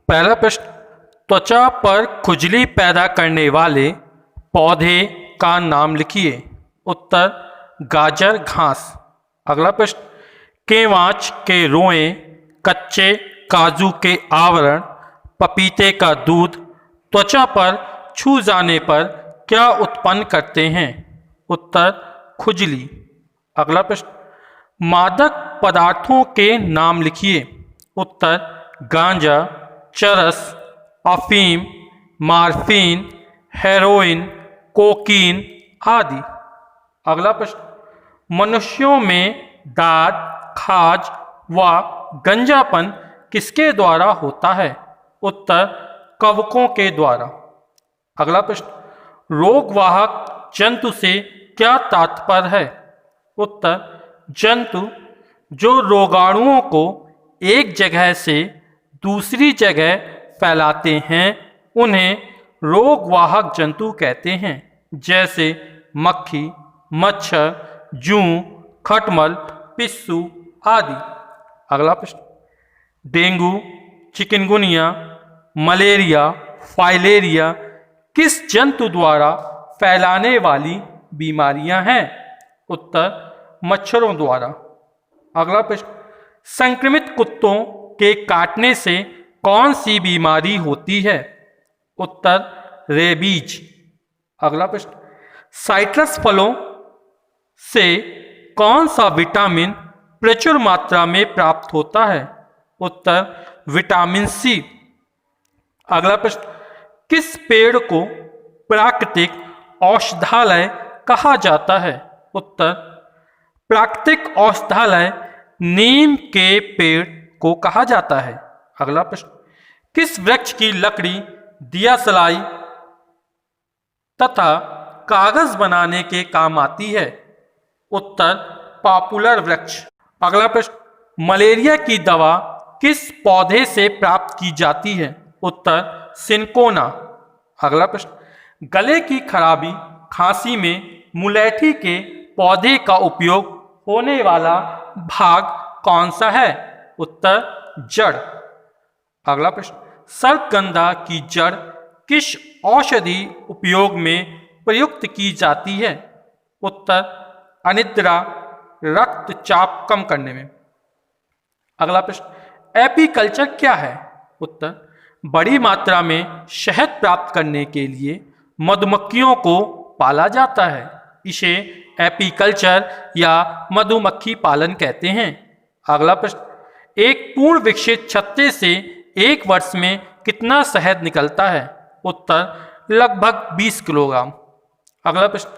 पहला प्रश्न, त्वचा पर खुजली पैदा करने वाले पौधे का नाम लिखिए। उत्तर, गाजर घास। अगला प्रश्न, केवांच के रोए, कच्चे काजू के आवरण, पपीते का दूध त्वचा पर छू जाने पर क्या उत्पन्न करते हैं? उत्तर, खुजली। अगला प्रश्न, मादक पदार्थों के नाम लिखिए। उत्तर, गांजा, चरस, अफीम, मार्फिन, हेरोइन, कोकीन आदि। अगला प्रश्न, मनुष्यों में दाद, खाज व गंजापन किसके द्वारा होता है? उत्तर, कवकों के द्वारा। अगला प्रश्न, रोगवाहक जंतु से क्या तात्पर्य है? उत्तर, जंतु जो रोगाणुओं को एक जगह से दूसरी जगह फैलाते हैं उन्हें रोगवाहक जंतु कहते हैं, जैसे मक्खी, मच्छर, जूं, खटमल, पिस्सू आदि। अगला प्रश्न, डेंगू, चिकनगुनिया, मलेरिया, फाइलेरिया किस जंतु द्वारा फैलाने वाली बीमारियां हैं? उत्तर, मच्छरों द्वारा। अगला प्रश्न, संक्रमित कुत्तों के काटने से कौन सी बीमारी होती है? उत्तर, रेबीज। अगला प्रश्न, साइट्रस फलों से कौन सा विटामिन प्रचुर मात्रा में प्राप्त होता है? उत्तर, विटामिन सी। अगला प्रश्न, किस पेड़ को प्राकृतिक औषधालय कहा जाता है? उत्तर, प्राकृतिक औषधालय नीम के पेड़ को कहा जाता है। अगला प्रश्न, किस वृक्ष की लकड़ी दिया सलाई तथा कागज बनाने के काम आती है? उत्तर, पॉपुलर वृक्ष। अगला प्रश्न, मलेरिया की दवा किस पौधे से प्राप्त की जाती है? उत्तर, सिनकोना। अगला प्रश्न, गले की खराबी, खांसी में मुलैठी के पौधे का उपयोग होने वाला भाग कौन सा है? उत्तर, जड़। अगला प्रश्न, सर्पगंधा की जड़ किस औषधि उपयोग में प्रयुक्त की जाती है? उत्तर, अनिद्रा, रक्तचाप कम करने में। अगला प्रश्न, एपीकल्चर क्या है? उत्तर, बड़ी मात्रा में शहद प्राप्त करने के लिए मधुमक्खियों को पाला जाता है। इसे एपीकल्चर या मधुमक्खी पालन कहते हैं। अगला प्रश्न, एक पूर्ण विकसित छत्ते से एक वर्ष में कितना शहद निकलता है? उत्तर, लगभग 20 किलोग्राम। अगला प्रश्न,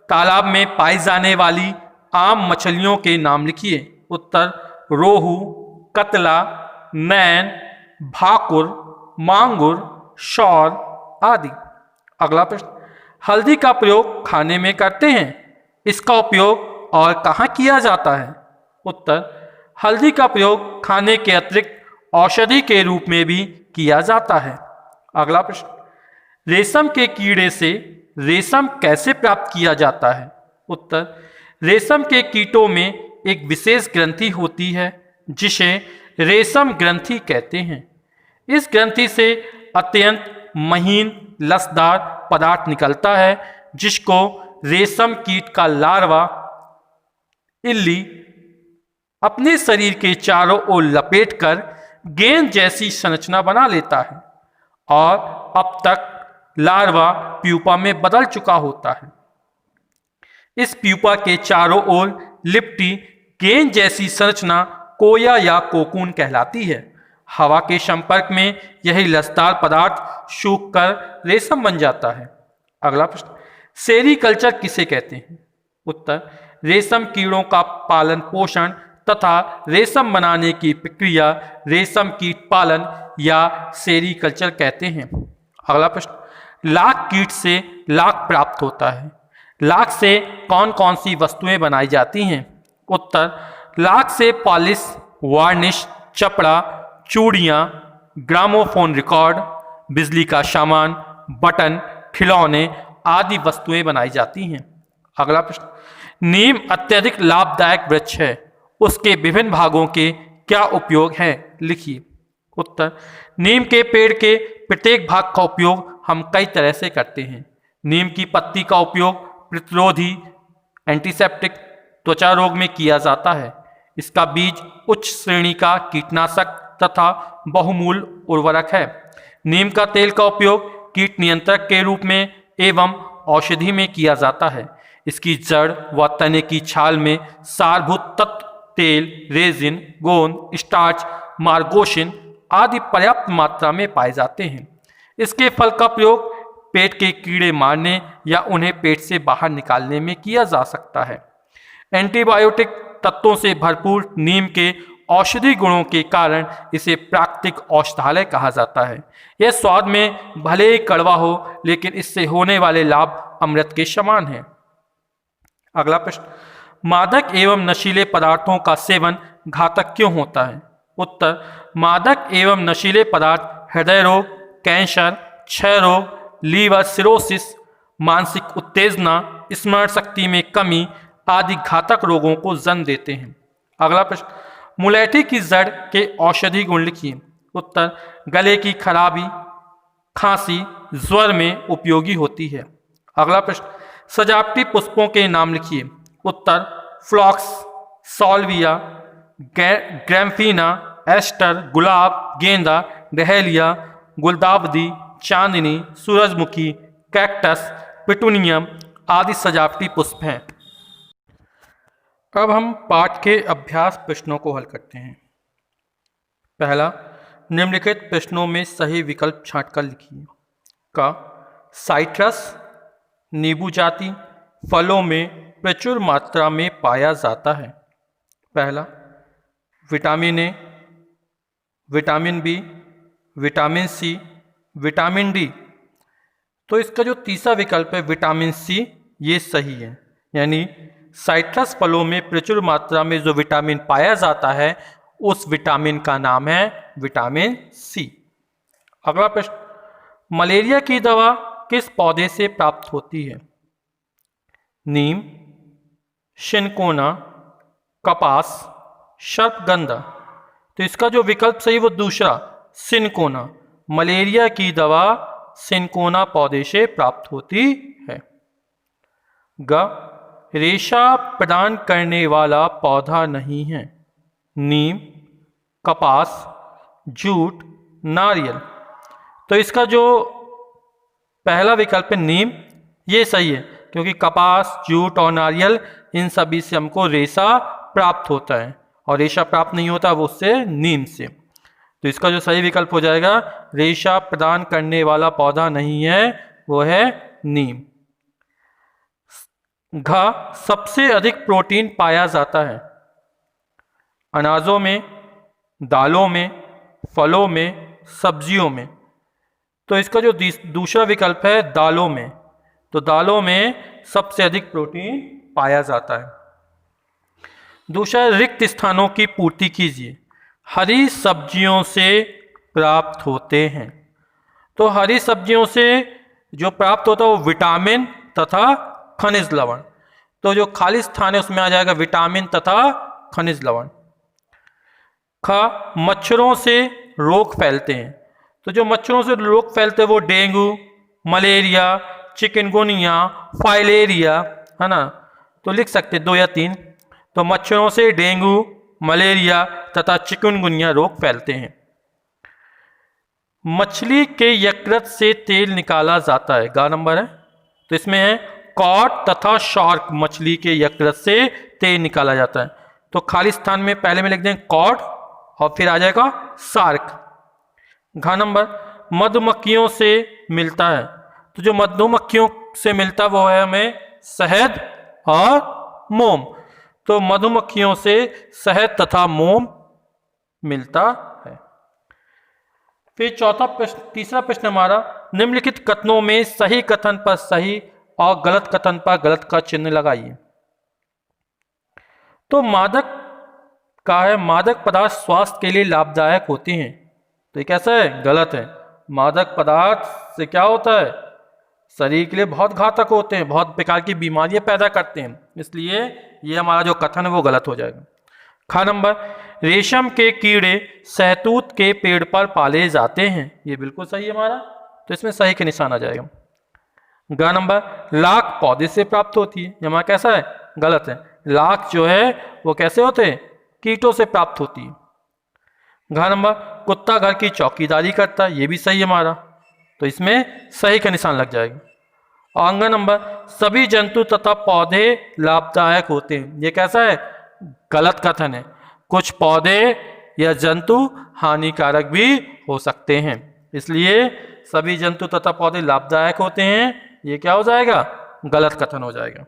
तालाब में पाई जाने वाली आम मछलियों के नाम लिखिए। उत्तर, रोहू, कतला, नैन, भाकुर, मांगुर, शौर आदि। अगला प्रश्न, हल्दी का प्रयोग खाने में करते हैं, इसका उपयोग और कहाँ किया जाता है? उत्तर, हल्दी का प्रयोग खाने के अतिरिक्त औषधि के रूप में भी किया जाता है। अगला प्रश्न, रेशम के कीड़े से रेशम कैसे प्राप्त किया जाता है? उत्तर, रेशम के कीटों में एक विशेष ग्रंथि होती है जिसे रेशम ग्रंथि कहते हैं। इस ग्रंथि से अत्यंत महीन लसदार पदार्थ निकलता है जिसको रेशम कीट का लार्वा इल्ली अपने शरीर के चारों ओर लपेटकर गेंद जैसी संरचना बना लेता है और अब तक लार्वा प्यूपा में बदल चुका होता है। इस प्यूपा के चारों ओर लिपटी गेंद जैसी संरचना कोया या कोकून कहलाती है। हवा के संपर्क में यही लसदार पदार्थ सूखकर रेशम बन जाता है। अगला प्रश्न, सेरीकल्चर किसे कहते हैं? उत्तर, रेशम कीड़ों का पालन पोषण तथा रेशम बनाने की प्रक्रिया रेशम कीट पालन या सेरीकल्चर कहते हैं। अगला प्रश्न, लाख कीट से लाख प्राप्त होता है, लाख से कौन कौन सी वस्तुएं बनाई जाती हैं? उत्तर, लाख से पॉलिश, वार्निश, चपड़ा, चूड़ियाँ, ग्रामोफोन रिकॉर्ड, बिजली का सामान, बटन, खिलौने आदि वस्तुएं बनाई जाती हैं। अगला प्रश्न, नीम अत्यधिक लाभदायक वृक्ष है, उसके विभिन्न भागों के क्या उपयोग हैं? लिखिए। उत्तर, नीम के पेड़ के प्रत्येक भाग का उपयोग हम कई तरह से करते हैं। नीम की पत्ती का उपयोग प्रतिरोधी, एंटीसेप्टिक, त्वचा रोग में किया जाता है। इसका बीज उच्च श्रेणी का कीटनाशक तथा बहुमूल उर्वरक है। नीम का तेल का उपयोग कीट नियंत्रक के रूप में एवं औषधि में किया जाता है। इसकी जड़ व तने की छाल में सारभूत तत्व तेल, रेजिन, गोंद, स्टार्च, मार्गोशिन आदि पर्याप्त मात्रा में पाए जाते हैं। इसके फल का प्रयोग पेट के कीड़े मारने या उन्हें पेट से बाहर निकालने में किया जा सकता है। एंटीबायोटिक तत्वों से भरपूर नीम के औषधि गुणों के कारण इसे प्राकृतिक औषधालय कहा जाता है। यह स्वाद में भले ही कड़वा हो, लेकिन इससे होने वाले लाभ अमृत के समान हैं। अगला प्रश्न, मादक एवं नशीले पदार्थों का सेवन घातक क्यों होता है? उत्तर, मादक एवं नशीले पदार्थ हृदय रोग, कैंसर, क्षय रोग, लीवर सिरोसिस, मानसिक उत्तेजना, स्मरण शक्ति में कमी आदि घातक रोगों को जन्म देते हैं। अगला प्रश्न, मुलैठी की जड़ के औषधि गुण लिखिए। उत्तर, गले की खराबी, खांसी, ज्वर में उपयोगी होती है। अगला प्रश्न, सजावटी पुष्पों के नाम लिखिए। उत्तर, फ्लॉक्स, सॉल्विया, ग्रैम्फीना, एस्टर, गुलाब, गेंदा, डहेलिया, गुलदावदी, चांदनी, सूरजमुखी, कैक्टस, पिटूनियम आदि सजावटी पुष्प हैं। अब हम पाठ के अभ्यास प्रश्नों को हल करते हैं। पहला, निम्नलिखित प्रश्नों में सही विकल्प छांटकर लिखिए। का, साइट्रस नींबू जाति फलों में प्रचुर मात्रा में पाया जाता है। पहला, vitamin A, vitamin B, vitamin C, vitamin D. तो इसका जो तीसरा विकल्प है विटामिन सी, ये सही है। यानी साइट्रस फलों में प्रचुर मात्रा में जो विटामिन पाया जाता है उस विटामिन का नाम है विटामिन सी। अगला प्रश्न, मलेरिया की दवा किस पौधे से प्राप्त होती है? नीम, शिनकोना, कपास, सर्पगंधा। तो इसका जो विकल्प सही वो दूसरा, सिनकोना। मलेरिया की दवा सिनकोना पौधे से प्राप्त होती है। ग, रेशा प्रदान करने वाला पौधा नहीं है। नीम, कपास, जूट, नारियल। तो इसका जो पहला विकल्प है नीम, ये सही है, क्योंकि कपास, जूट और नारियल इन सभी से हमको रेशा प्राप्त होता है, और रेशा प्राप्त नहीं होता वो उससे नीम से। तो इसका जो सही विकल्प हो जाएगा, रेशा प्रदान करने वाला पौधा नहीं है, वो है नीम। घ, सबसे अधिक प्रोटीन पाया जाता है। अनाजों में, दालों में, फलों में, सब्जियों में। तो इसका जो दूसरा विकल्प है दालों में। तो दालों में सबसे अधिक प्रोटीन पाया जाता है। दूसरा, रिक्त स्थानों की पूर्ति कीजिए। हरी सब्जियों से प्राप्त होते हैं। तो हरी सब्जियों से जो प्राप्त होता है वो विटामिन तथा खनिज लवण। तो जो खाली स्थान है उसमें आ जाएगा विटामिन तथा खनिज लवण। ख, मच्छरों से रोग फैलते हैं। तो जो मच्छरों से रोग फैलते हैं वो डेंगू, मलेरिया, चिकनगुनिया, फाइलेरिया, है ना। तो लिख सकते 2 या 3। तो मच्छरों से डेंगू, मलेरिया तथा चिकनगुनिया रोग फैलते हैं। मछली के यकृत से तेल निकाला जाता है। गा नंबर है, तो इसमें है कॉड तथा शार्क। मछली के यकृत से तेल निकाला जाता है। तो खाली स्थान में पहले में लिख दें कॉड और फिर आ जाएगा शार्क। घ नंबर, मधुमक्खियों से मिलता है। तो जो मधुमक्खियों से मिलता है वो है हमें शहद और मोम। तो मधुमक्खियों से शहद तथा मोम मिलता है। फिर तीसरा प्रश्न हमारा, निम्नलिखित कथनों में सही कथन पर सही और गलत कथन पर गलत का चिन्ह लगाइए। तो मादक का है, मादक पदार्थ स्वास्थ्य के लिए लाभदायक होते हैं। तो ये कैसा है? गलत है। मादक पदार्थ से क्या होता है? शरीर के लिए बहुत घातक होते हैं, बहुत प्रकार की बीमारियां पैदा करते हैं, इसलिए ये हमारा जो कथन है वो गलत हो जाएगा। ख नंबर, रेशम के कीड़े शहतूत के पेड़ पर पाले जाते हैं। ये बिल्कुल सही है हमारा, तो इसमें सही का निशान आ जाएगा। ग नंबर, लाख पौधे से प्राप्त होती है। ये हमारा कैसा है? गलत है। लाख जो है वो कैसे होते हैं? कीटों से प्राप्त होती है। घ नंबर, कुत्ता घर की चौकीदारी करता है। ये भी सही है हमारा, तो इसमें सही का निशान लग जाएगा। और अंग नंबर, सभी जंतु तथा पौधे लाभदायक होते हैं। ये कैसा है? गलत कथन है। कुछ पौधे या जंतु हानिकारक भी हो सकते हैं, इसलिए सभी जंतु तथा पौधे लाभदायक होते हैं। ये क्या हो जाएगा? गलत कथन हो जाएगा।